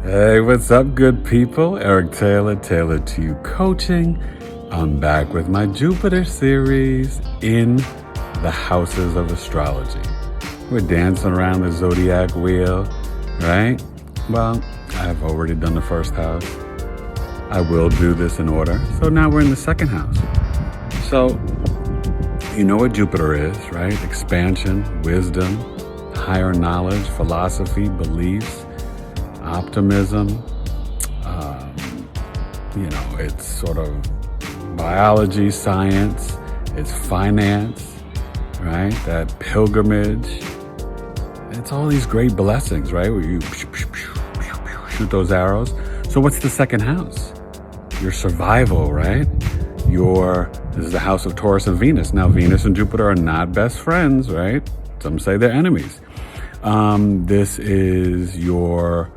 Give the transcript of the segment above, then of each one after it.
Hey, what's up, good people? Eric Taylor, Taylor to You Coaching. I'm back with my Jupiter series in the houses of astrology. We're dancing around the zodiac wheel, right? Well, I've already done the first house. I will do this in order. So now we're in the second house. So, you know what Jupiter is, right? Expansion, wisdom, higher knowledge, philosophy, beliefs, optimism. It's sort of biology, science, it's finance, right? That pilgrimage. It's all these great blessings, right? Where you shoot those arrows. So what's the second house? Your survival, right? This is the house of Taurus and Venus. Now, Venus and Jupiter are not best friends, right? Some say they're enemies. This is your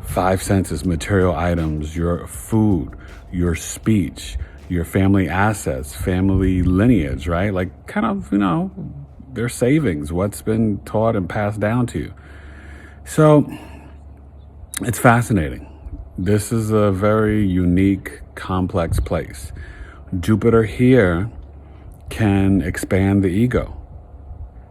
five senses, material items, your food, your speech, your family assets, family lineage, right? Like kind of, their savings, what's been taught and passed down to you. So it's fascinating. This is a very unique, complex place. Jupiter here can expand the ego.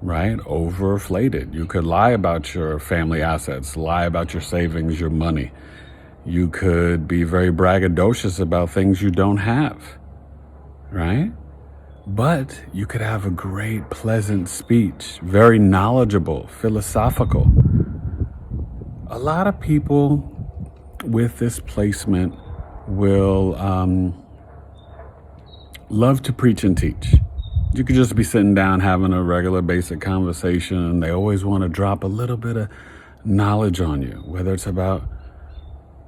Right? Overinflated. You could lie about your family assets, lie about your savings, your money. You could be very braggadocious about things you don't have, right? But you could have a great, pleasant speech, very knowledgeable, philosophical. A lot of people with this placement will love to preach and teach. You could just be sitting down having a regular basic conversation and they always want to drop a little bit of knowledge on you, whether it's about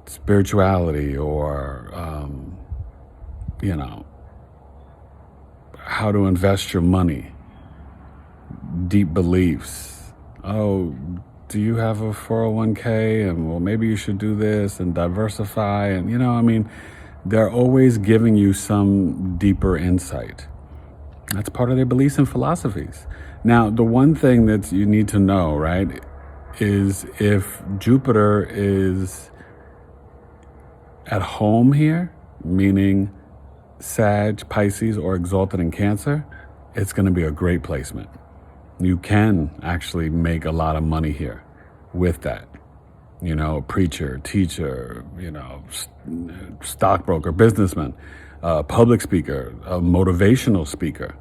spirituality or, how to invest your money, deep beliefs. Oh, do you have a 401k? And well, maybe you should do this and diversify. And, they're always giving you some deeper insight. That's part of their beliefs and philosophies. Now, the one thing that you need to know, right, is if Jupiter is at home here, meaning Sag, Pisces, or exalted in Cancer, it's going to be a great placement. You can actually make a lot of money here with that. Preacher, teacher, stockbroker, businessman, public speaker, a motivational speaker,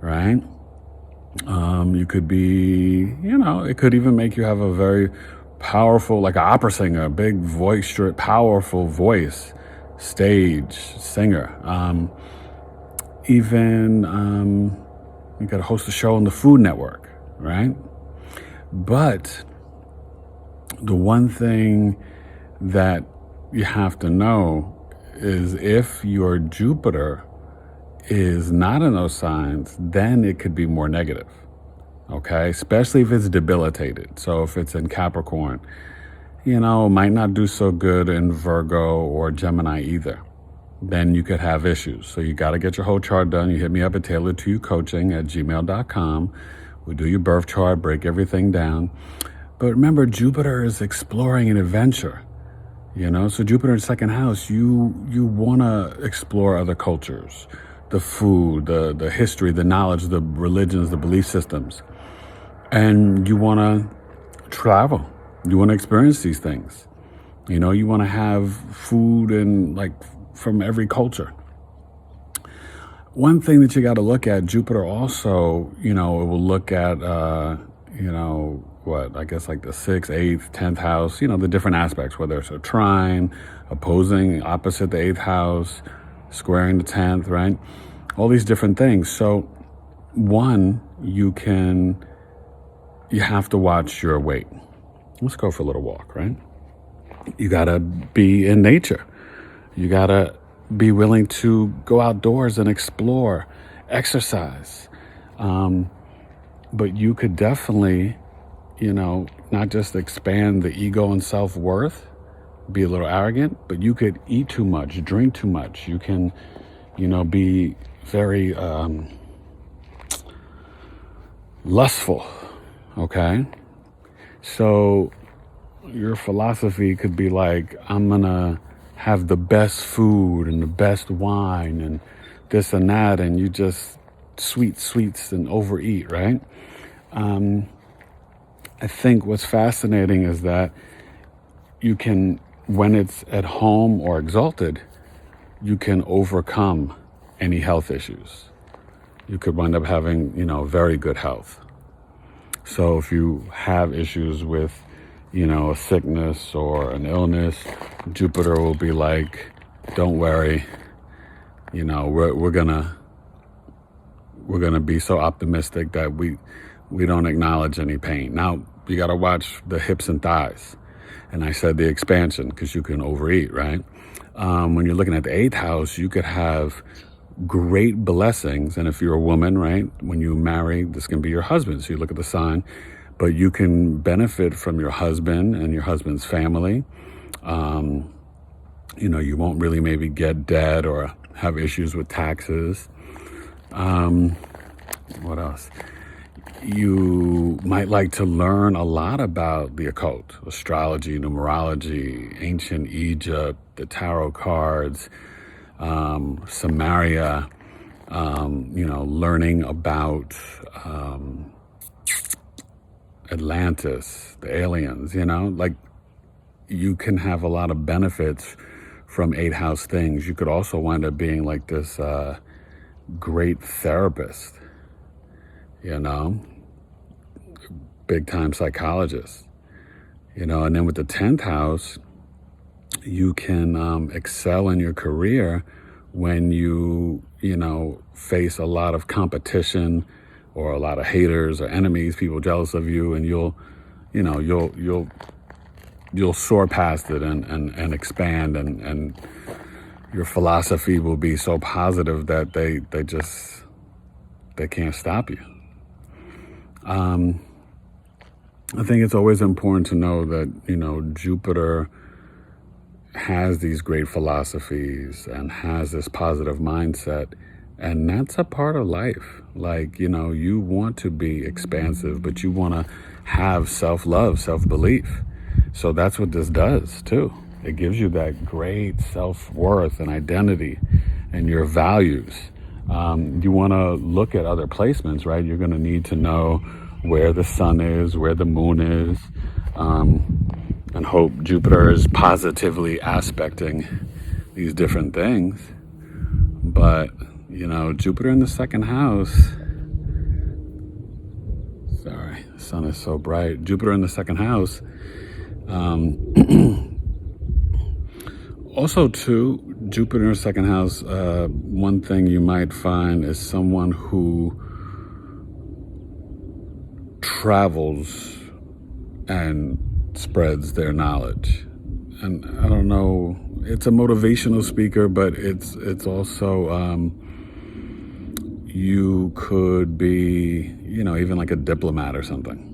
right? You could be, it could even make you have a very powerful, like an opera singer, a big voice, powerful voice, stage singer. You got to host a show on the Food Network, right? But the one thing that you have to know is if your Jupiter is not in those signs, then it could be more negative, okay? Especially if it's debilitated. So if it's in Capricorn, might not do so good in Virgo or Gemini either. Then you could have issues. So you got to get your whole chart done. You hit me up at tailor2youcoaching@gmail.com. We'll do your birth chart, break everything down. But remember, Jupiter is exploring an adventure. So Jupiter in second house, you want to explore other cultures, the food, the history, the knowledge, the religions, the belief systems. And you want to travel. You want to experience these things. You want to have food and from every culture. One thing that you got to look at, Jupiter also, it will look at, the 6th, 8th, 10th house, the different aspects, whether it's a trine, opposing, opposite the 8th house, squaring the 10th, right? All these different things. So one, you have to watch your weight. Let's go for a little walk, right? You got to be in nature. You got to be willing to go outdoors and explore, exercise. But you could definitely, not just expand the ego and self-worth, be a little arrogant, but you could eat too much, drink too much. You can, be very lustful, okay? So your philosophy could be like, I'm gonna have the best food and the best wine and this and that, and you just sweets and overeat, right? I think what's fascinating is that you can, when it's at home or exalted, you can overcome any health issues. You could wind up having, very good health. So if you have issues with, a sickness or an illness, Jupiter will be like, don't worry, we're gonna be so optimistic that we don't acknowledge any pain. Now you got to watch the hips and thighs, and I said the expansion because you can overeat, right? When you're looking at the 8th house, you could have great blessings, and if you're a woman, right, when you marry, this can be your husband. So you look at the sign, but you can benefit from your husband and your husband's family. You won't really maybe get debt or have issues with taxes. What else? You might like to learn a lot about the occult, astrology, numerology, ancient Egypt, the tarot cards, Samaria, learning about Atlantis, the aliens, like you can have a lot of benefits from 8th house things. You could also wind up being like this great therapist, big time psychologist, and then with the 10th house, you can excel in your career when you face a lot of competition or a lot of haters or enemies, people jealous of you, and you'll soar past it and expand, and your philosophy will be so positive that they can't stop you. I think it's always important to know that, Jupiter has these great philosophies and has this positive mindset, and that's a part of life. Like, you want to be expansive, but you want to have self-love, self-belief. So that's what this does too. It gives you that great self-worth and identity and your values. You want to look at other placements, right? You're going to need to know where the sun is, where the moon is, and hope Jupiter is positively aspecting these different things. But, Jupiter in the 2nd house, sorry, the sun is so bright. Jupiter in the 2nd house, also too, Jupiter in the 2nd house, one thing you might find is someone who travels and spreads their knowledge. And I don't know, it's a motivational speaker, but it's also, you could be, even like a diplomat or something,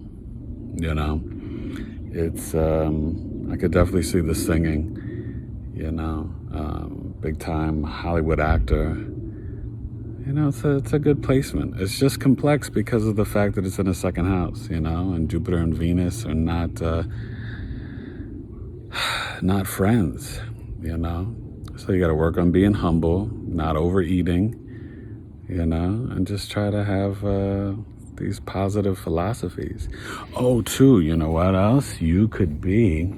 it's, I could definitely see the singing, big time Hollywood actor. It's a good placement. It's just complex because of the fact that it's in the 2nd house, and Jupiter and Venus are not friends, So you got to work on being humble, not overeating, and just try to have these positive philosophies. Oh, too, you know what else? You could be,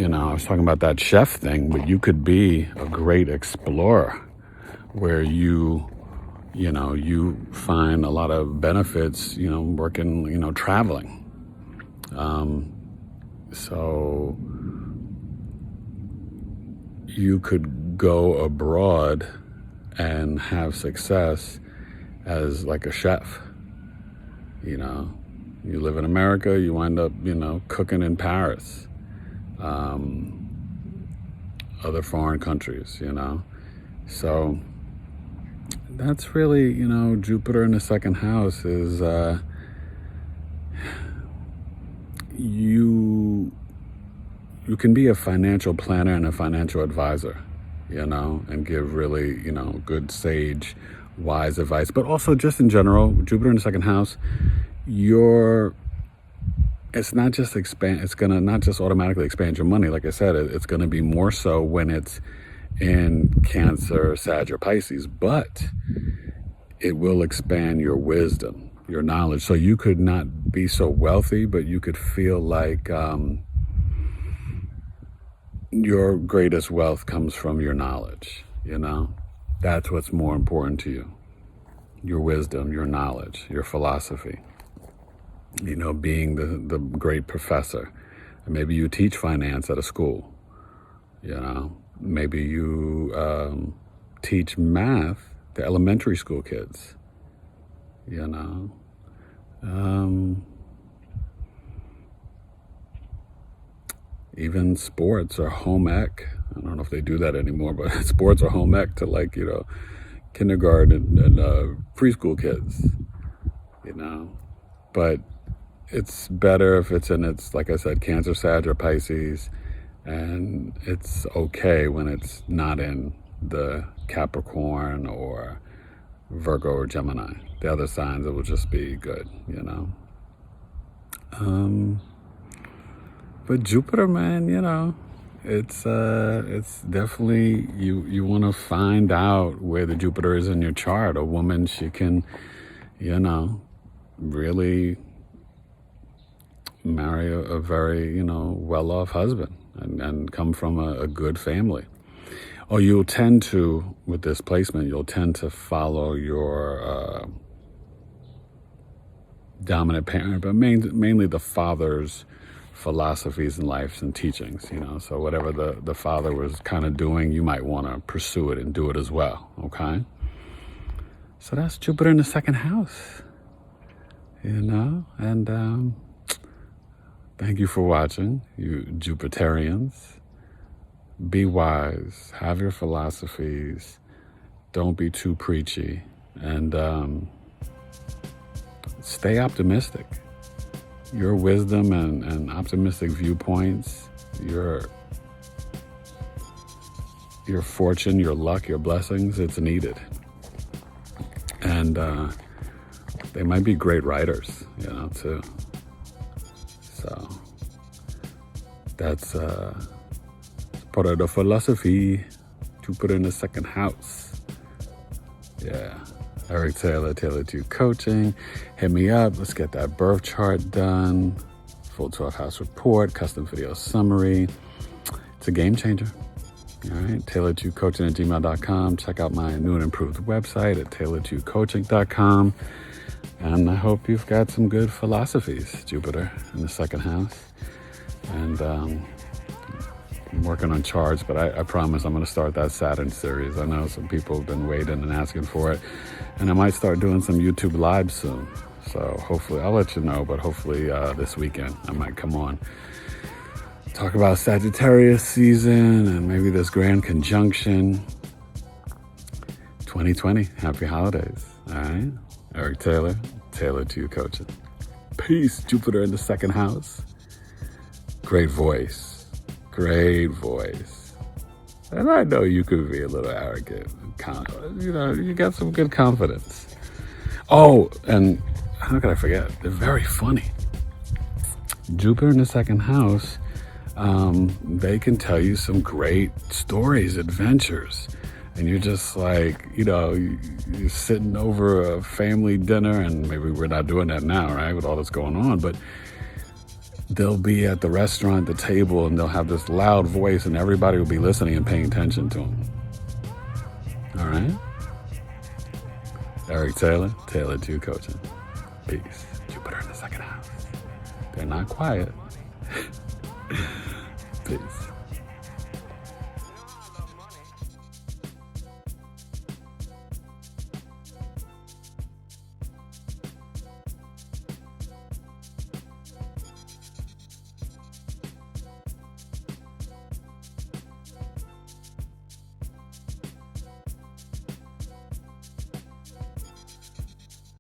I was talking about that chef thing, but you could be a great explorer where you find a lot of benefits, working, traveling. So you could go abroad and have success as like a chef. You live in America, you wind up, cooking in Paris, other foreign countries, So that's really, Jupiter in the 2nd house is, you you can be a financial planner and a financial advisor, and give really, good sage, wise advice. But also just in general, Jupiter in the second house, it's not just it's going to not just automatically expand your money. Like I said, it's going to be more so when it's in Cancer, Sag, or Pisces, but it will expand your wisdom, your knowledge. So you could not be so wealthy, but you could feel like your greatest wealth comes from your knowledge, That's what's more important to you. Your wisdom, your knowledge, your philosophy. Being the great professor. Maybe you teach finance at a school, Maybe you teach math to elementary school kids, Even sports or home ec. I don't know if they do that anymore, but sports or home ec to kindergarten and preschool kids, But it's better if it's like I said, Cancer, Sag, or Pisces, and it's okay when it's not in the Capricorn or Virgo or Gemini. The other signs, it will just be good, But Jupiter, man, it's definitely, you want to find out where the Jupiter is in your chart. A woman, she can, really marry a very, well-off husband and come from a good family. Or you'll tend to, with this placement, you'll tend to follow your dominant parent, but mainly the father's philosophies and lives and teachings, So whatever the father was kind of doing, you might want to pursue it and do it as well, okay? So that's Jupiter in the second house, And thank you for watching, you Jupiterians. Be wise, have your philosophies, don't be too preachy, and stay optimistic. Your wisdom and optimistic viewpoints, your fortune, your luck, your blessings, it's needed. And they might be great writers, too. So that's part of the philosophy. Jupiter in the second house. Yeah. Eric Taylor, Taylor 2 Coaching. Hit me up. Let's get that birth chart done. Full 12 house report, custom video summary. It's a game changer. All right. Taylor2coaching@gmail.com. Check out my new and improved website at taylor2coaching.com. And I hope you've got some good philosophies, Jupiter in the second house. And I'm working on charts, but I promise I'm going to start that Saturn series. I know some people have been waiting and asking for it. And I might start doing some YouTube live soon. So hopefully, I'll let you know, but hopefully this weekend I might come on. Talk about Sagittarius season and maybe this grand conjunction. 2020, happy holidays. All right. Eric Taylor, Taylor 2 Coaching. Peace, Jupiter in the second house. Great voice. Great voice. And I know you could be a little arrogant. You got some good confidence. Oh, and how could I forget? They're very funny. Jupiter in the second house, they can tell you some great stories, adventures. And you're just like, you're sitting over a family dinner, and maybe we're not doing that now, right, with all that's going on, but they'll be at the restaurant, the table, and they'll have this loud voice, and everybody will be listening and paying attention to them. All right? Eric Taylor, Taylor 2 Coaching. Peace. Jupiter in the second house. They're not quiet. Peace.